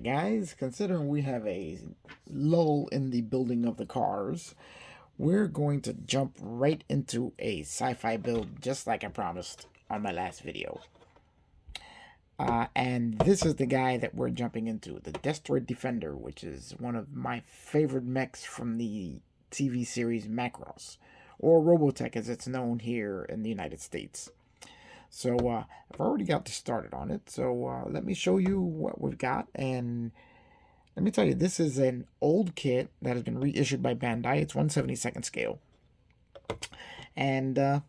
Alright guys, considering we have a lull in the building of the cars, we're going to jump right into a sci-fi build just like I promised on my last video. And this is the guy that we're jumping into, the Destroid Defender, which is one of my favorite mechs from the TV series Macross, or Robotech as it's known here in the United States. So I've already got this started on it, so let me show you what we've got. And let me tell you, this is an old kit that has been reissued by Bandai. It's 1/72nd scale. And there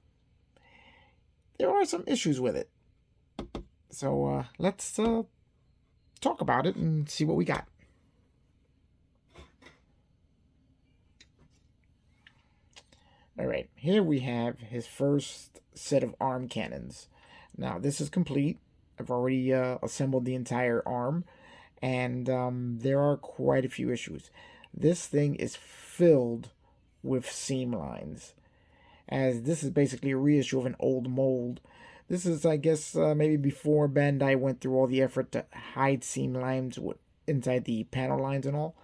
are some issues with it. So let's talk about it and see what we got. Alright, here we have his first set of arm cannons. Now, this is complete. I've already assembled the entire arm, and there are quite a few issues. This thing is filled with seam lines, as this is basically a reissue of an old mold. This is, I guess, maybe before Bandai went through all the effort to hide seam lines inside the panel lines and all.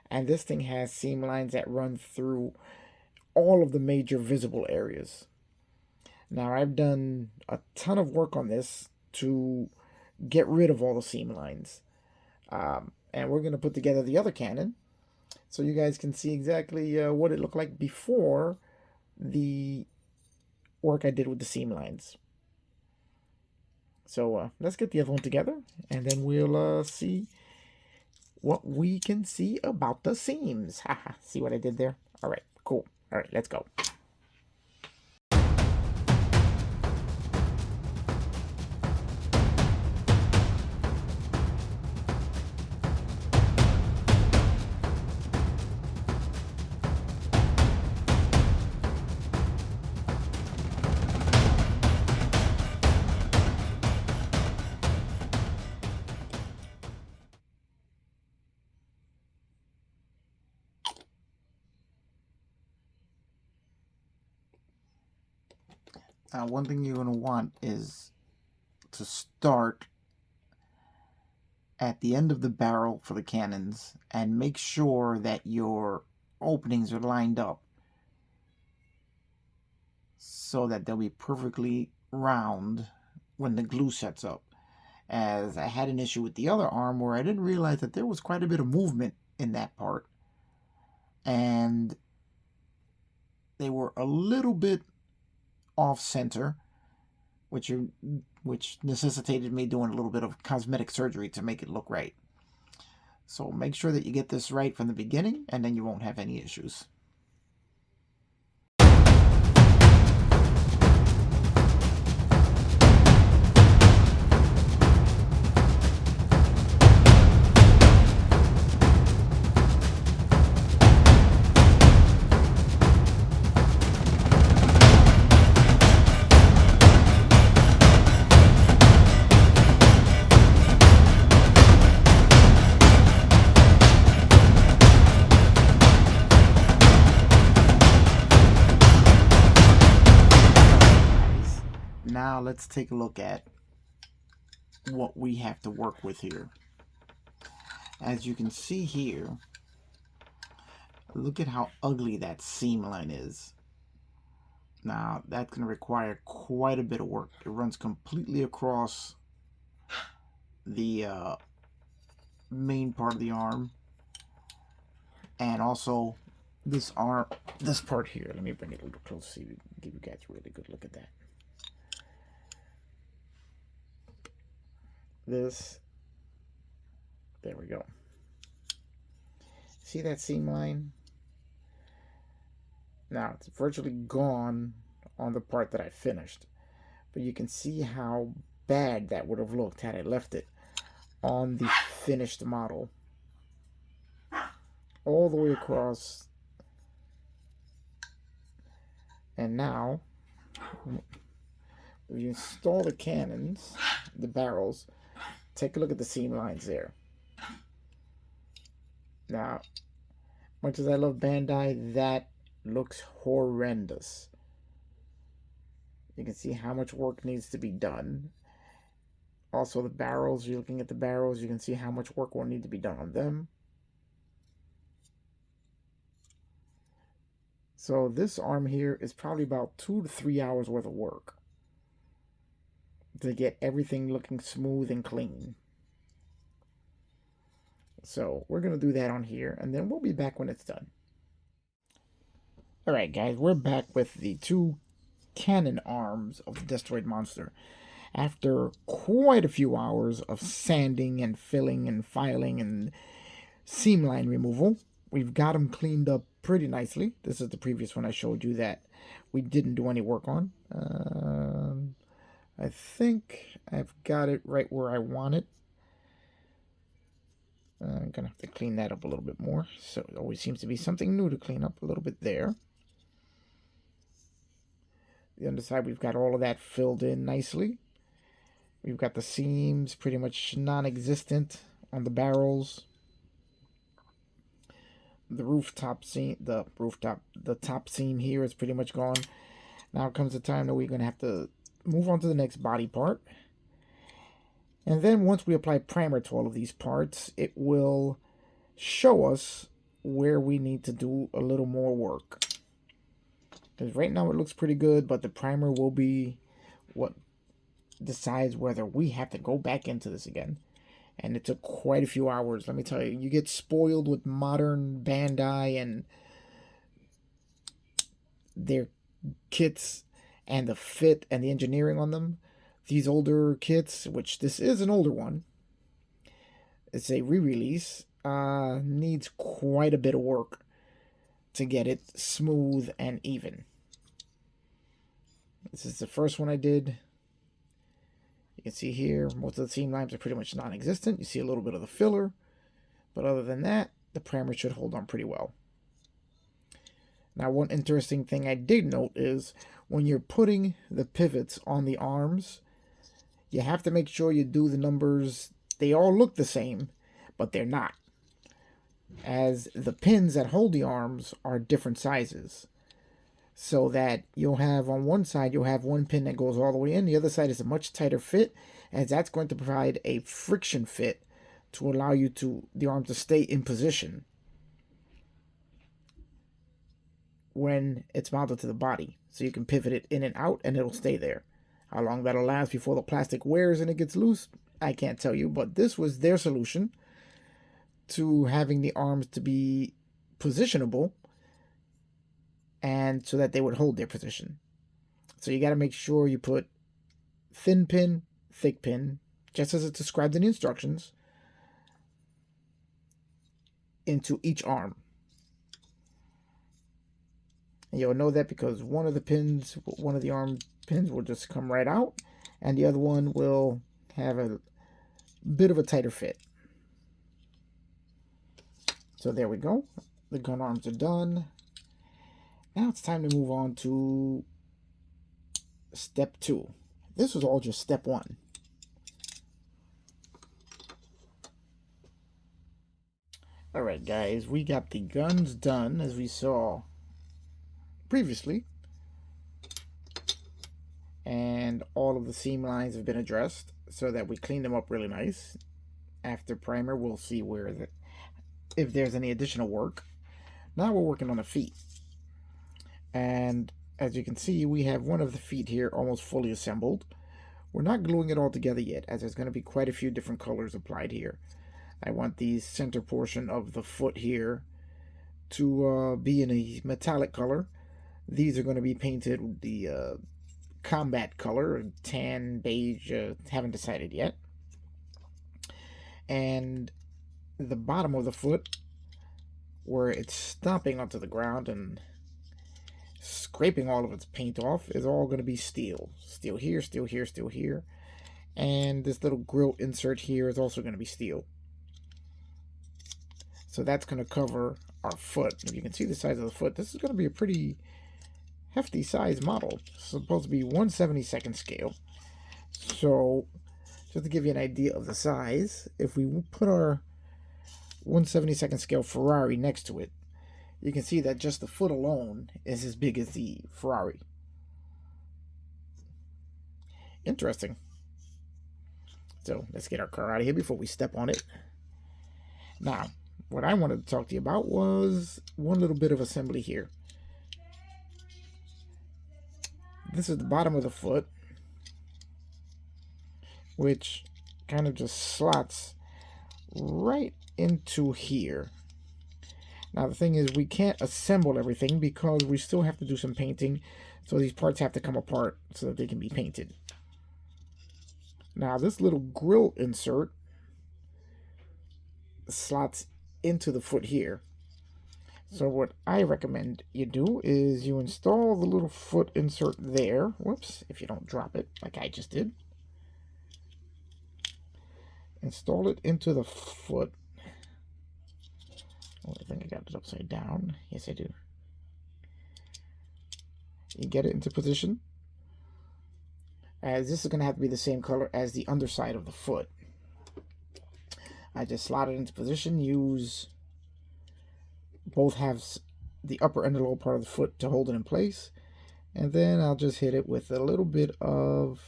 And this thing has seam lines that run through all of the major visible areas. Now, I've done a ton of work on this to get rid of all the seam lines. And we're going to put together the other cannon so you guys can see exactly what it looked like before the work I did with the seam lines. So let's get the other one together, and then we'll see what we can see about the seams. Haha, see what I did there? All right, cool. All right, let's go. Now, one thing you're going to want is to start at the end of the barrel for the cannons and make sure that your openings are lined up so that they'll be perfectly round when the glue sets up. As I had an issue with the other arm where I didn't realize that there was quite a bit of movement in that part, and they were a little bit off center, which necessitated me doing a little bit of cosmetic surgery to make it look right. So make sure that you get this right from the beginning, and then you won't have any issues. Now let's take a look at what we have to work with here. As you can see here, look at how ugly that seam line is. Now that's going to require quite a bit of work. It runs completely across the main part of the arm, and also this part here. Let me bring it a little closer so you give you guys a really good look at that. There we go. See that seam line? Now it's virtually gone on the part that I finished, but you can see how bad that would have looked had I left it on the finished model all the way across. And now if you install the cannons, the barrels, take a look at the seam lines there. Now, much as I love Bandai, that looks horrendous. You can see how much work needs to be done. Also the barrels, you're looking at the barrels, you can see how much work will need to be done on them. So this arm here is probably about 2 to 3 hours worth of work to get everything looking smooth and clean. So we're going to do that on here, and then we'll be back when it's done. Alright guys, we're back with the 2 cannon arms of the destroid monster. After quite a few hours of sanding and filling and filing and seam line removal, we've got them cleaned up pretty nicely. This is the previous one I showed you that we didn't do any work on. I think I've got it right where I want it. I'm going to have to clean that up a little bit more. So it always seems to be something new to clean up a little bit there. The underside, we've got all of that filled in nicely. We've got the seams pretty much non-existent on the barrels. The rooftop seam, the top seam here is pretty much gone. Now comes the time that we're going to have to move on to the next body part. And then once we apply primer to all of these parts, it will show us where we need to do a little more work. Because right now it looks pretty good, but the primer will be what decides whether we have to go back into this again. And it took quite a few hours. Let me tell you, you get spoiled with modern Bandai and their kits and the fit and the engineering on them. These older kits, which this is an older one, it's a re-release, needs quite a bit of work to get it smooth and even. This is the first one I did. You can see here, most of the seam lines are pretty much non-existent. You see a little bit of the filler, but other than that, the primer should hold on pretty well. Now, one interesting thing I did note is when you're putting the pivots on the arms, you have to make sure you do the numbers. They all look the same, but they're not, as the pins that hold the arms are different sizes. So that you'll have on one side, you'll have one pin that goes all the way in. The other side is a much tighter fit, as that's going to provide a friction fit to allow you to the arm to stay in position when it's mounted to the body. So you can pivot it in and out and it'll stay there. How long that'll last before the plastic wears and it gets loose, I can't tell you. But this was their solution to having the arms to be positionable, and so that they would hold their position. So you got to make sure you put thin pin, thick pin, just as it's described in the instructions, into each arm. And you'll know that because one of the arm pins will just come right out, and the other one will have a bit of a tighter fit. So there we go. The gun arms are done. Now it's time to move on to step 2. This was all just step 1. Alright guys, we got the guns done as we saw previously. And all of the seam lines have been addressed so that we cleaned them up really nice. After primer, we'll see if there's any additional work. Now we're working on the feet. And as you can see, we have one of the feet here almost fully assembled. We're not gluing it all together yet, as there's going to be quite a few different colors applied here. I want the center portion of the foot here to be in a metallic color. These are going to be painted the combat color, tan, beige, haven't decided yet. And the bottom of the foot, where it's stomping onto the ground and scraping all of its paint off, is all going to be steel. Steel here, steel here, steel here. And this little grill insert here is also going to be steel. So that's going to cover our foot. If you can see the size of the foot, this is going to be a pretty hefty size model. It's supposed to be 1/72nd scale. So just to give you an idea of the size, if we put our 1/72nd scale Ferrari next to it, you can see that just the foot alone is as big as the Ferrari. Interesting. So let's get our car out of here before we step on it. Now, what I wanted to talk to you about was one little bit of assembly here. This is the bottom of the foot, which kind of just slots right into here. Now the thing is, we can't assemble everything because we still have to do some painting, so these parts have to come apart so that they can be painted. Now this little grill insert slots into the foot here. So what I recommend you do is you install the little foot insert there. Whoops, if you don't drop it like I just did. Install it into the foot. Oh, I think I got it upside down. Yes, I do. You get it into position. As this is going to have to be the same color as the underside of the foot. I just slot it into position. Use both halves, the upper and the lower part of the foot, to hold it in place. And then I'll just hit it with a little bit of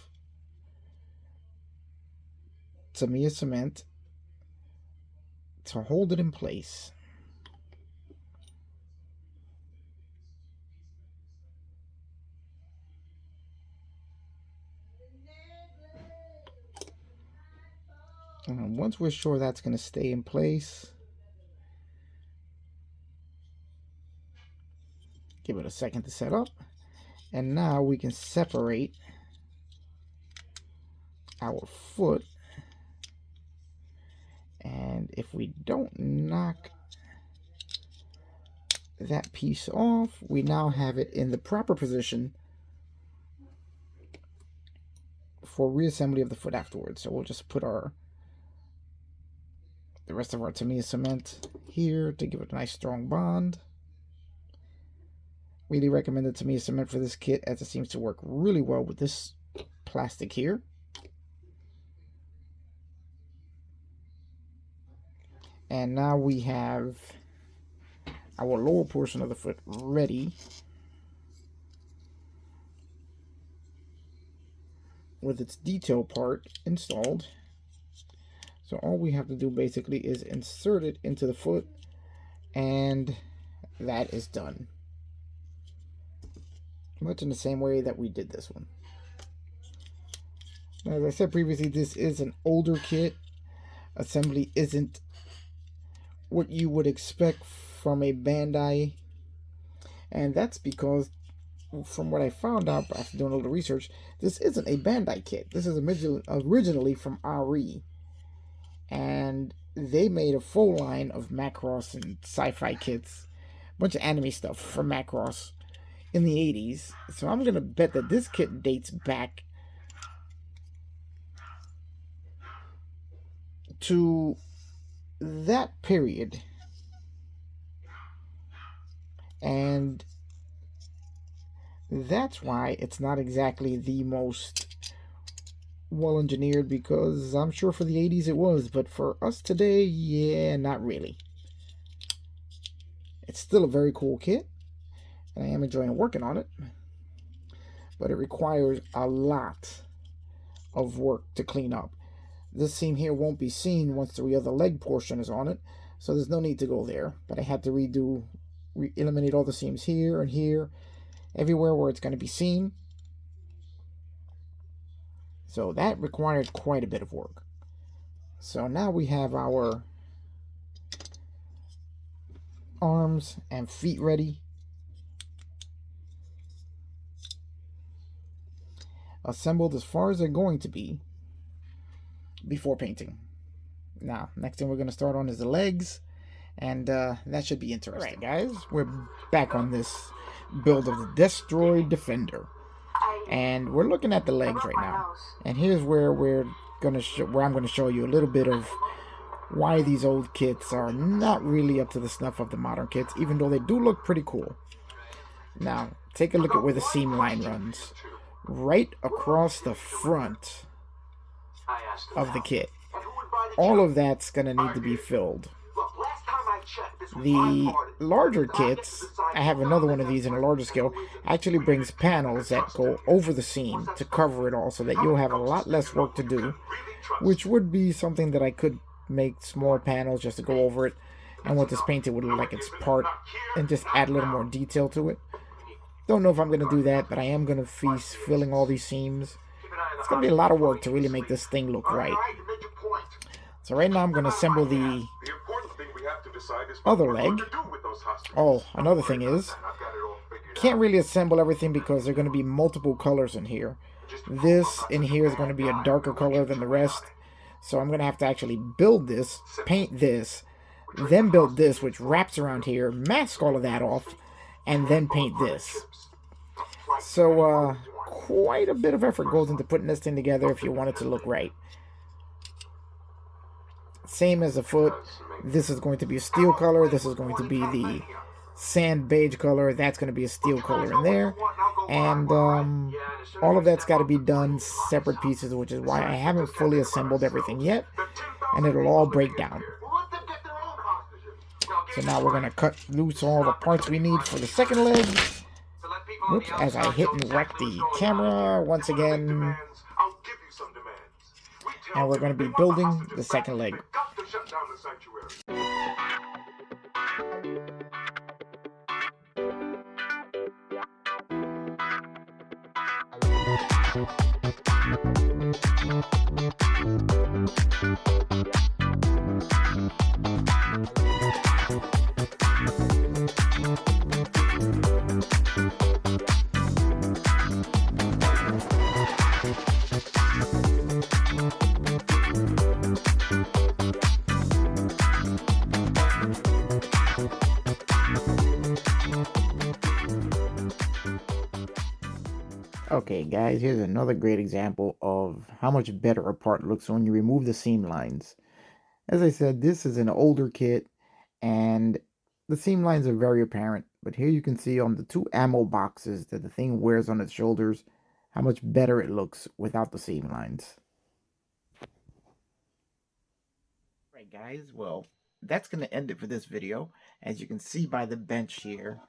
Tamiya cement to hold it in place. And once we're sure that's going to stay in place, give it a second to set up. And now we can separate our foot. And if we don't knock that piece off, we now have it in the proper position for reassembly of the foot afterwards. So we'll just put the rest of our Tamiya cement here to give it a nice strong bond. Really recommend the Tamiya cement for this kit, as it seems to work really well with this plastic here. And now we have our lower portion of the foot ready with its detail part installed. So all we have to do basically is insert it into the foot, and that is done. Much in the same way that we did this one. Now, as I said previously, this is an older kit. Assembly isn't what you would expect from a Bandai, and that's because, from what I found out after doing a little research, this isn't a Bandai kit. This is originally from RE, and they made a full line of Macross and sci-fi kits, a bunch of anime stuff from Macross in the 80s. So I'm gonna bet that this kit dates back to that period, and that's why it's not exactly the most well engineered, because I'm sure for the 80s it was, but for us today, yeah, not really. It's still a very cool kit, and I am enjoying working on it, but it requires a lot of work to clean up. This seam here won't be seen once the other leg portion is on it, so there's no need to go there. But I had to eliminate all the seams here and here, everywhere where it's going to be seen. So that required quite a bit of work. So now we have our arms and feet ready. Assembled as far as they're going to be before painting. Now, next thing we're going to start on is the legs, and that should be interesting. Alright guys, we're back on this build of the Destroid Defender, and we're looking at the legs right now. And here's where I'm going to show you a little bit of why these old kits are not really up to the snuff of the modern kits, even though they do look pretty cool. Now, take a look at where the seam line runs. Right across the front of the kit. All of that's going to need to be filled. The larger kits, I have another one of these in a larger scale, actually brings panels that go over the seam to cover it all, so that you'll have a lot less work to do which would be something that I could make small panels just to go over it. And with this paint, it would look like it's part and just add a little more detail to it. Don't know if I'm going to do that, but I am going to feast filling all these seams. It's going to be a lot of work to really make this thing look right. So right now I'm going to assemble the other leg. Oh, another thing is, can't really assemble everything because there are going to be multiple colors in here. This in here is going to be a darker color than the rest. So I'm going to have to actually build this, paint this, then build this, which wraps around here, mask all of that off, and then paint this. So, quite a bit of effort goes into putting this thing together if you want it to look right. Same as the foot. This is going to be a steel color. This is going to be the sand beige color. That's going to be a steel color in there. And all of that's got to be done separate pieces, which is why I haven't fully assembled everything yet. And it'll all break down. So now we're going to cut loose all the parts we need for the second leg. Oops, as I hit and wreck the camera once again. And we're going to be building the second leg. Okay guys, here's another great example of how much better a part looks when you remove the seam lines. As I said, this is an older kit and the seam lines are very apparent, but here you can see on the two ammo boxes that the thing wears on its shoulders how much better it looks without the seam lines. Alright guys, well, that's going to end it for this video. As you can see by the bench here,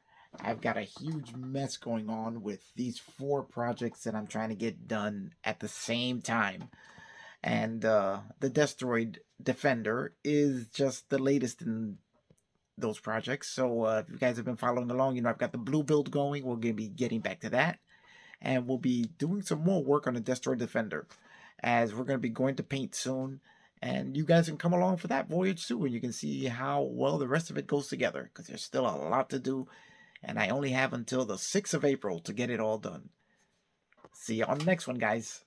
I've got a huge mess going on with these 4 projects that I'm trying to get done at the same time. And the destroid Defender is just the latest in those projects. So if you guys have been following along, you know I've got the blue build going. We're going to be getting back to that. And we'll be doing some more work on the destroid Defender, as we're going to be going to paint soon. And you guys can come along for that voyage too, and you can see how well the rest of it goes together, because there's still a lot to do. And I only have until the 6th of April to get it all done. See you on the next one, guys.